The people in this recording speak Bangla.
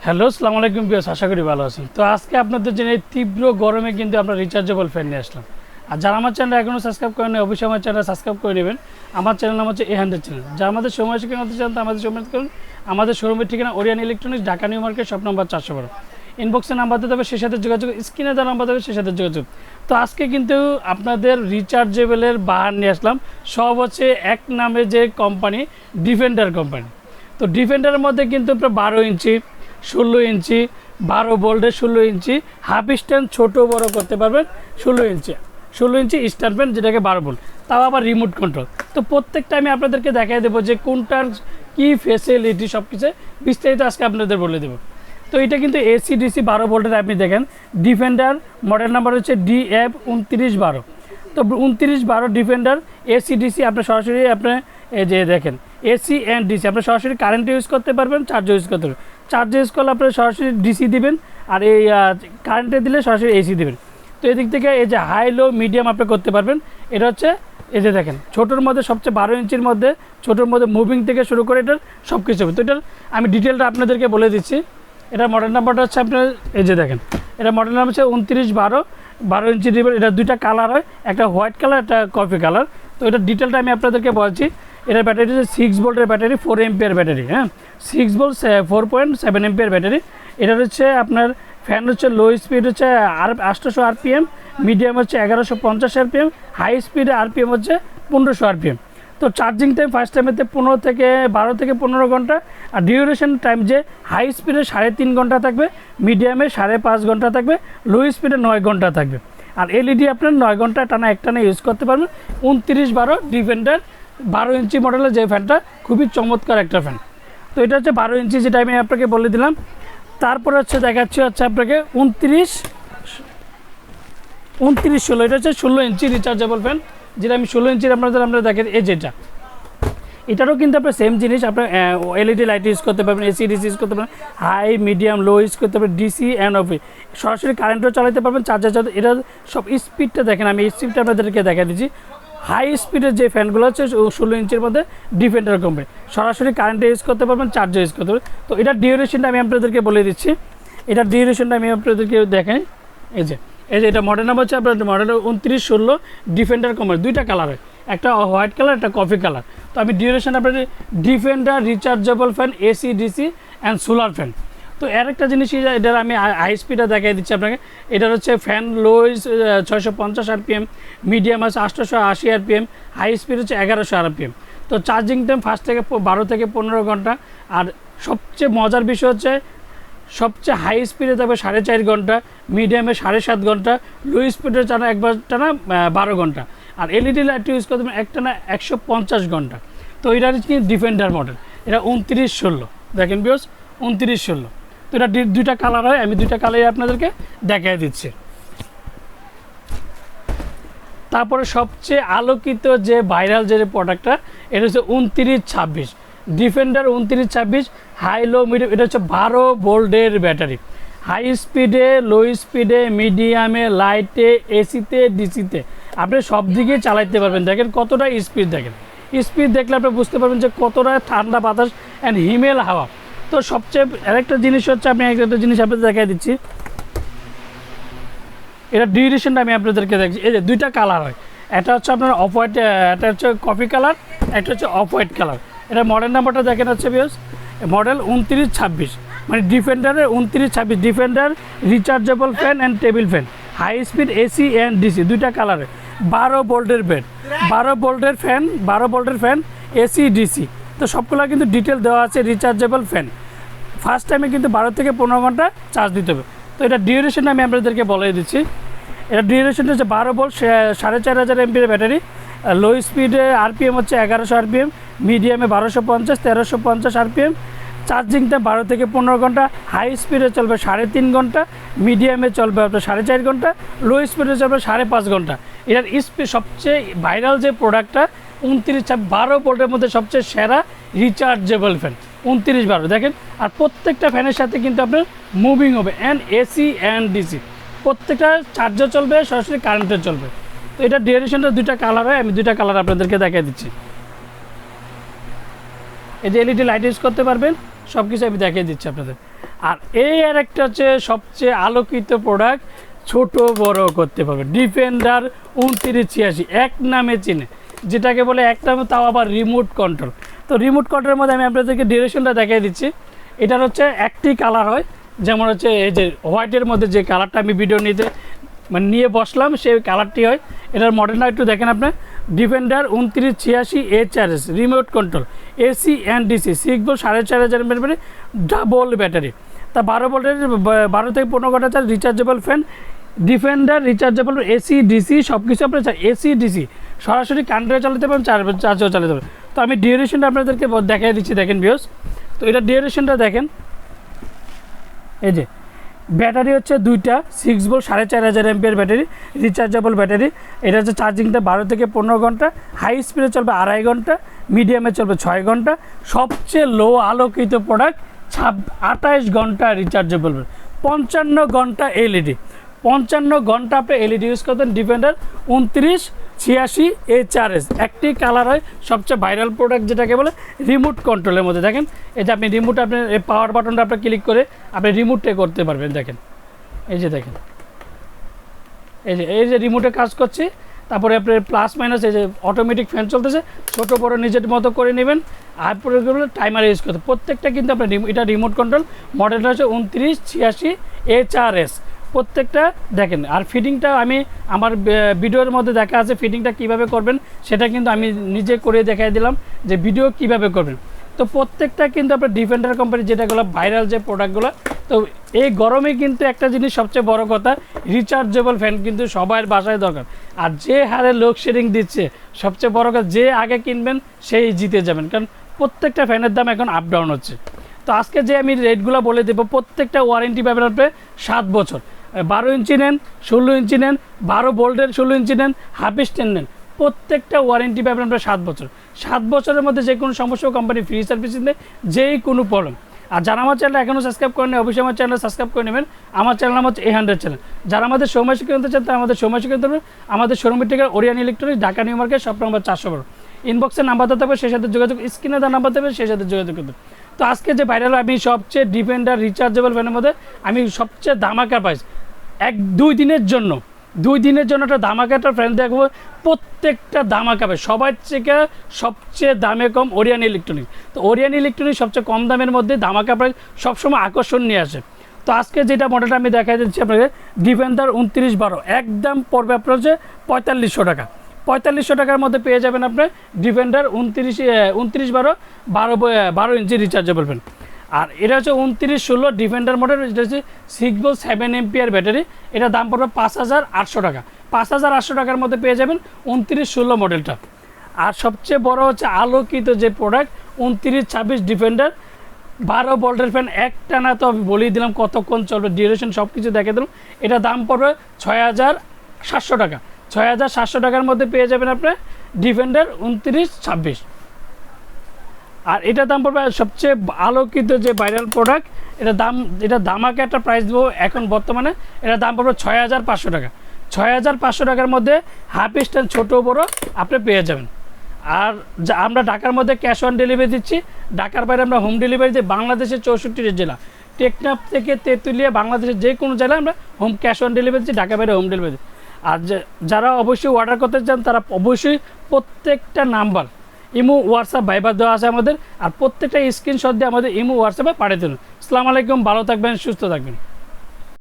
হ্যালো, আসসালামু আলাইকুম ভিউয়ার্স, আশা করি ভালো আছেন। তো আজকে আপনাদের জন্য এই তীব্র গরমে কিন্তু আমরা রিচার্জেবল ফ্যান নিয়ে আসলাম। আর যারা আমার চ্যানেল এখনও সাবস্ক্রাইব করেন অবশ্যই আমার চ্যানেল সাবস্ক্রাইব করে নেবেন। আমার চ্যানেল নাম হচ্ছে A100 চ্যানেল। যারা আমাদের সময় শিখাতে চান তো আমাদের সময় করুন। আমাদের শোরুমের ঠিকানা orient electronics, Dhaka new market, shop number 412। ইনবক্সে নাম্বার দিতে হবে, সেই সাথে যোগাযোগ, স্ক্রিনে দেওয়া নাম্বার দেবে, সেই সাথে যোগাযোগ। তো আজকে কিন্তু আপনাদের রিচার্জেবলের বাহার নিয়ে আসলাম। সব হচ্ছে এক নামে যে কোম্পানি, ডিফেন্ডার কোম্পানি। তো ডিফেন্ডারের মধ্যে কিন্তু আপনার 12 ইঞ্চি, 16 ইঞ্চি, 12 ভোল্টের 16 ইঞ্চি, হাফ স্ট্যান্ড ছোটো বড় করতে পারবেন। 16 ইঞ্চি স্ট্যান্ড ফ্যান, যেটাকে 12 ভোল্ট, তাও আবার রিমোট কন্ট্রোল। তো প্রত্যেকটা আমি আপনাদেরকে দেখাই দেবো যে কোনটার কী ফেসিলিটি, সব কিছু বিস্তারিত আজকে আপনাদের বলে দেবো। তো এটা কিন্তু এসি ডিসি 12 ভোল্টের। আপনি দেখেন ডিফেন্ডার মডেল নাম্বার হচ্ছে DF2912। তো 2912 ডিফেন্ডার এসি ডিসি আপনি সরাসরি আপনি এই যে দেখেন এসি অ্যান্ড ডিসি আপনি সরাসরি কারেন্ট ইউজ করতে পারবেন, চার্জ ইউজ করতে পারবেন। চার্জ ইউজ করলে আপনি সরাসরি ডিসি দিবেন, আর এই কারেন্টে দিলে সরাসরি এসি দিবেন। তো এদিক থেকে এই যে হাই লো মিডিয়াম আপনি করতে পারবেন। এটা হচ্ছে এই যে দেখেন ছোটোর মধ্যে সবচেয়ে 12 ইঞ্চির মধ্যে, ছোটোর মধ্যে মুভিং থেকে শুরু করে এটার সব কিছু হবে। তো এটার আমি ডিটেলটা আপনাদেরকে বলে দিচ্ছি। এটার মডেল নাম্বারটা হচ্ছে আপনার এই যে দেখেন, এটা মডেল নাম্বার হচ্ছে 2912, 12 ইঞ্চি রিবেল। এটা দুইটা কালার হয়, একটা হোয়াইট কালার, একটা কফি কালার। তো এটার ডিটেলটা আমি আপনাদেরকে বলছি। এটার ব্যাটারি হচ্ছে 6 ভোল্টের ব্যাটারি, 4 এম্পিয়ার ব্যাটারি। হ্যাঁ, 6 ভোল্ট 4.7 এম্পিয়ার ব্যাটারি। এটার হচ্ছে আপনার ফ্যান হচ্ছে লো স্পিড হচ্ছে 800 RPM, মিডিয়াম হচ্ছে 1150 RPM, হাই স্পিডে RPM হচ্ছে 1500 RPM। তো চার্জিং টাইম ফার্স্ট টাইমেতে 12 থেকে 15 ঘন্টা। আর ডিউরেশন টাইম যে হাই স্পিডে 3.5 ঘন্টা থাকবে, মিডিয়ামে 5.5 ঘন্টা থাকবে, লো স্পিডে 9 ঘন্টা থাকবে। আর এলইডি আপনার 9 ঘন্টা টানা একটানা ইউজ করতে পারবেন। 2912 ডিফেন্ডার 12 ইঞ্চি মডেলের যে ফ্যানটা, খুবই চমৎকার একটা ফ্যান। তো এটা হচ্ছে 12 ইঞ্চি, যেটা আমি আপনাকে বলে দিলাম। তারপরে হচ্ছে দেখাচ্ছি হচ্ছে আপনাকে 2916। এটা হচ্ছে 16 ইঞ্চি রিচার্জেবল ফ্যান, যেটা আমি 16 ইঞ্চির আমরা দেখেন এই যেটা। এটারও কিন্তু আপনার সেম জিনিস, আপনার এলইডি লাইট ইউজ করতে পারবেন, এসি ডিসি ইউজ করতে পারবেন, হাই মিডিয়াম লো ইউজ করতে পারবেন, ডিসি অ্যান্ড অফ, সরাসরি কারেন্টও চালাতে পারবেন, চার্জার চালাতে। এটা সব স্পিডটা দেখেন, আমি স্পিডটা আপনাদেরকে দেখা দিচ্ছি। হাই স্পিডের যে ফ্যানগুলো হচ্ছে 16 ইঞ্চির মধ্যে ডিফেন্ডার কোম্পানি, সরাসরি কারেন্টে ইউজ করতে পারবেন, চার্জে ইউজ করতে পারবেন। তো এটার ডিউরেশনটা আমি আপনাদেরকে বলে দিচ্ছি। এটার ডিউরেশনটা আমি আপনাদেরকে দেখাই। এই যে এটা মডেল নাম্বার হচ্ছে আপনার মডেল 2916 ডিফেন্ডার কোম্পানি। দুইটা কালার হয়, একটা হোয়াইট কালার, একটা কফি কালার। তো আমি ডিউরেশন আপনাদের defender rechargeable fan, AC DC and solar fan. তো এর একটা জিনিস, এটার আমি হাই স্পিডটা দেখাই দিচ্ছি আপনাকে। এটার হচ্ছে ফ্যান লো 650 RPM, মিডিয়াম আছে 880 RPM, হাই স্পিড হচ্ছে 1100 RPM। তো চার্জিং টাইম ফার্স্ট থেকে 12 থেকে 15 ঘন্টা। আর সবচেয়ে মজার বিষয় হচ্ছে সবচেয়ে হাই স্পিডে থাকবে 4.5 ঘন্টা, মিডিয়ামে 7.5 ঘন্টা, লো স্পিডে টানা একবার টানা 12 ঘন্টা। আর এলইডি লাইট ইউজ করতে পারবেন একটানা 150 ঘন্টা। তো এটা হচ্ছে ডিফেন্ডার মডেল, এটা 2916 দেখেন বিয়স, 2916। তো এটা দুইটা কালার হয়, আমি দুইটা কালারই আপনাদেরকে দেখাই দিচ্ছি। তারপরে সবচেয়ে আলোকিত যে ভাইরাল যে প্রোডাক্টটা, এটা হচ্ছে 2926 ডিফেন্ডার 2926 হাই লো মিডিয়াম। এটা হচ্ছে 12 ভোল্টের ব্যাটারি, হাই স্পিডে, লো স্পিডে, মিডিয়ামে, লাইটে, এসিতে, ডিসিতে আপনি সব দিকে চালাইতে পারবেন। দেখেন কতটা স্পিড, দেখেন স্পিড দেখলে আপনি বুঝতে পারবেন যে কতটা ঠান্ডা বাতাস অ্যান্ড হিমেল হাওয়া। তো সবচেয়ে আরেকটা জিনিস হচ্ছে, আমি একটা জিনিস আপনাদের দেখাই দিচ্ছি। এটা ডিউরেশনটা আমি আপনাদেরকে দেখছি। এই যে দুইটা কালার হয়, একটা হচ্ছে আপনার অফ হোয়াইট, একটা হচ্ছে কফি কালার, একটা হচ্ছে অফ হোয়াইট কালার। এটা মডেল নাম্বারটা দেখেন হচ্ছে বিয়স মডেল 2926, মানে ডিফেন্ডারের 2926 defender rechargeable fan and table fan, high speed AC and DC, দুইটা কালারে, 12 ভোল্টের বেড, 12 ভোল্টের ফ্যান এসি ডিসি। তো সবগুলো কিন্তু ডিটেল দেওয়া আছে। রিচার্জেবল ফ্যান ফার্স্ট টাইমে কিন্তু 12 থেকে 15 ঘন্টা চার্জ দিতে হবে। তো এটা ডিউরেশনটা আমি আপনাদেরকে বলে দিচ্ছি। এটা ডিউরেশনটা হচ্ছে 12 ভোল্ট 4500 এমপির ব্যাটারি, লো স্পিডে RPM হচ্ছে 1100 RPM, মিডিয়ামে 1250, 1350 RPM, চার্জিং টাইম 12 থেকে 15 ঘন্টা, হাই স্পিডে চলবে 3.5 ঘন্টা, মিডিয়ামে চলবে আপনার 4.5 ঘন্টা, লো স্পিডে চলবে 5.5 ঘন্টা। এটার স্পিড সবচেয়ে ভাইরাল যে প্রোডাক্টটা 12 ভোল্টের মধ্যে সবচেয়ে সেরা রিচার্জেবল ফ্যান 2912 দেখেন। আর প্রত্যেকটা ফ্যানের সাথে কিন্তু আপনার মুভিং হবে, অ্যান্ড এসি অ্যান্ড ডিসি, প্রত্যেকটা চার্জার চলবে, সরাসরি কারেন্টে চলবে। তো এটা ডিউরেশনটা দুইটা কালার হয়, আমি দুইটা কালার আপনাদেরকে দেখাই দিচ্ছি। এই যে এলইডি লাইট ইউজ করতে পারবেন, সব কিছু আমি দেখিয়ে দিচ্ছি আপনাদের। আর এই আরেকটা হচ্ছে সবচেয়ে আলোকিত প্রোডাক্ট, ছোট বড় করতে পারবে, ডিফেন্ডার 2986 এক নামে চিনে, যেটাকে বলে এক নামে, তাও আবার রিমোট কন্ট্রোল। তো রিমোট কন্ট্রোলের মধ্যে আমি আপনাদেরকে ডিউরেশনটা দেখিয়ে দিচ্ছি। এটার হচ্ছে একটি কালার হয়, যেমন হচ্ছে এই যে হোয়াইটের মধ্যে যে কালারটা আমি ভিডিও মানে নিয়ে বসলাম সেই কালারটি হয়। এটার মডেলটা একটু দেখেন আপনার, defender 2986 HRS remote control, AC and DC 6 volt 4500 mAh double battery. তা 12 ভোল্টের 12 থেকে 15 ঘন্টা charge, rechargeable fan, defender rechargeable AC DC সব কিছু আপনার AC DC সরাসরি কারেন্টে চালাতে পারেন, চার্জেও চালাতে পারেন। তো আমি ডিউরেশনটা আপনাদেরকে দেখিয়ে দিচ্ছি, দেখেন ভিউয়ার্স। তো এটা ডিউরেশনটা দেখেন, এই যে ব্যাটারি হচ্ছে দুইটা 6 volt 4500 mAh battery, rechargeable battery. এটা হচ্ছে চার্জিংটা 12 থেকে 15 ঘন্টা, হাই স্পিডে চলবে 2.5 ঘন্টা, মিডিয়ামে চলবে 6 ঘন্টা। সবচেয়ে লো আলোকিত প্রোডাক্ট 28 ঘন্টা রিচার্জেবল, 55 ঘন্টা LED, 55 ঘন্টা আপনি LED ইউজ করতেন। ডিফেন্ডার 2986 HRS একটি কালার হয়, সবচেয়ে ভাইরাল প্রোডাক্ট যেটাকে বলে রিমোট কন্ট্রোলের মধ্যে। দেখেন এটা আপনি রিমোট, আপনার এই পাওয়ার বাটনটা আপনি ক্লিক করে আপনি রিমোটে করতে পারবেন। দেখেন এই যে দেখেন, এই যে রিমোটে কাজ করছে। তারপরে আপনার প্লাস মাইনাস এই যে অটোমেটিক ফ্যান চলতেছে, ছোটো বড়ো নিজের মতো করে নেবেন। আর পরে টাইমার ইউজ করতে, প্রত্যেকটা কিন্তু আপনার এটা রিমোট কন্ট্রোল। মডেলটা হচ্ছে 2986 HRS প্রত্যেকটা দেখেন। আর ফিটিংটা আমি আমার ভিডিওর মধ্যে দেখা আছে, ফিটিংটা কিভাবে করবেন সেটা কিন্তু আমি নিজে করে দেখাই দিলাম যে ভিডিও কিভাবে করবেন। তো প্রত্যেকটা কিন্তু আপনার ডিফেন্ডার কোম্পানি যেটাগুলো ভাইরাল যে প্রোডাক্টগুলো। তো এই গরমে কিন্তু একটা জিনিস সবচেয়ে বড় কথা, রিচার্জেবল ফ্যান কিন্তু সবার বাসায় দরকার। আর যে হারে লোডশেডিং দিচ্ছে, সবচেয়ে বড় কথা যে আগে কিনবেন সেই জিতে যাবেন, কারণ প্রত্যেকটা ফ্যানের দাম এখন আপ ডাউন হচ্ছে। তো আজকে যে আমি রেটগুলো বলে দেবো, প্রত্যেকটা ওয়ারেন্টি পাবেন আপনি 7 বছর। 12 ইঞ্চি নেন, 16 ইঞ্চি নেন, 12 ভোল্টের 16 ইঞ্চি নেন, হাফ স্ট্যান্ড নেন, প্রত্যেকটা ওয়ারেন্টি পাবেন আপনার 7 বছর। 7 বছরের মধ্যে যে কোনো সমস্যা কোম্পানি ফ্রি সার্ভিসিং দেয়, যেই কোনো প্রবলেম। আর যারা আমার চ্যানেল এখনও সাবস্ক্রাইব করেন, অবশ্যই আমার চ্যানেল সাবস্ক্রাইব করে নেবেন। আমার চ্যানেল নাম হচ্ছে A100 চ্যানেল। যারা আমাদের সময় কিনতে চান তারা আমাদের সময় কিনতে পারবেন। আমাদের শোরুমের ঠিকানা orient electronics, Dhaka new market, shop number 412। ইনবক্সের নাম্বার দিতে হবে, সেই সাথে যোগাযোগ, স্ক্রিনে দেওয়ার নাম্বার দেবে, সেই সাথে যোগাযোগ করতে। তো আজকে যে ভাইরাল আমি সবচেয়ে ডিফেন্ডার রিচার্জেবল ফ্যানের মধ্যে আমি সবচেয়ে ধামাকা পাইছি 2 দিনের জন্য, 2 দিনের জন্য একটা ধামাকাটা ফ্যান দেখবো। প্রত্যেকটা ধামাকা পাবে, সবার থেকে সবচেয়ে দামে কম ওরিয়েন্ট ইলেকট্রনিক্স। তো ওরিয়েন্ট ইলেকট্রনিক্স সবচেয়ে কম দামের মধ্যে ধামাকা প্রাইস সবসময় আকর্ষণ নিয়ে আসে। তো আজকে যেটা মডেলটা আমি দেখাই দিচ্ছি আপনাকে, ডিফেন্ডার 2912 একদম পড়বে আপনার হচ্ছে 4500 টাকা। 4500 টাকার মধ্যে পেয়ে যাবেন আপনার ডিফেন্ডার 2912 12 ইঞ্চি রিচার্জেবল ফ্যান। আর এটা হচ্ছে 2916 ডিফেন্ডার মডেল, এটা হচ্ছে 6 ভোল্ট 7 এম্পিয়ার ব্যাটারি। এটা দাম পড়বে 5800 টাকা। 5800 টাকার মধ্যে পেয়ে যাবেন 2916 মডেলটা। আর সবচেয়ে বড় হচ্ছে আলোকিত যে প্রোডাক্ট 2926 ডিফেন্ডার 12 ভোল্টের ফ্যান একটানা। তো আমি বলেই দিলাম কতক্ষণ চলবে, ডিউরেশন সব কিছু দেখে দিলাম। এটা দাম পড়বে 6700 টাকা। 6700 টাকার মধ্যে পেয়ে যাবেন আপনার ডিফেন্ডার 2926। আর এটা দাম পড়বে সবচেয়ে আলোকিত যে ভাইরাল প্রোডাক্ট, এটা দামাকে একটা প্রাইস দেবো এখন বর্তমানে। এটা দাম পড়বে 6500 টাকা। 6500 টাকার মধ্যে হাফ স্ট্যান্ড ছোটো বড়ো আপনি পেয়ে যাবেন। আর আমরা ঢাকার মধ্যে ক্যাশ অন ডেলিভারি দিচ্ছি, ঢাকার বাইরে আমরা হোম ডেলিভারি দিই। বাংলাদেশের 64 জেলা, টেকনাফ থেকে তেঁতুলিয়া, বাংলাদেশের যে কোনো জেলায় আমরা ক্যাশ অন ডেলিভারি দিচ্ছি, ঢাকার বাইরে হোম ডেলিভারি দিই। আর যারা অবশ্যই অর্ডার করতে চান তারা অবশ্যই প্রত্যেকটা নাম্বার ইমো, হোয়াটসঅ্যাপ, ভাইবার দেওয়া আছে আমাদের। আর প্রত্যেকটা স্ক্রিনশট দিয়ে আমাদের ইমো, হোয়াটসঅ্যাপে পাঠিয়ে দিন। আসসালামু আলাইকুম, ভালো থাকবেন, সুস্থ থাকবেন।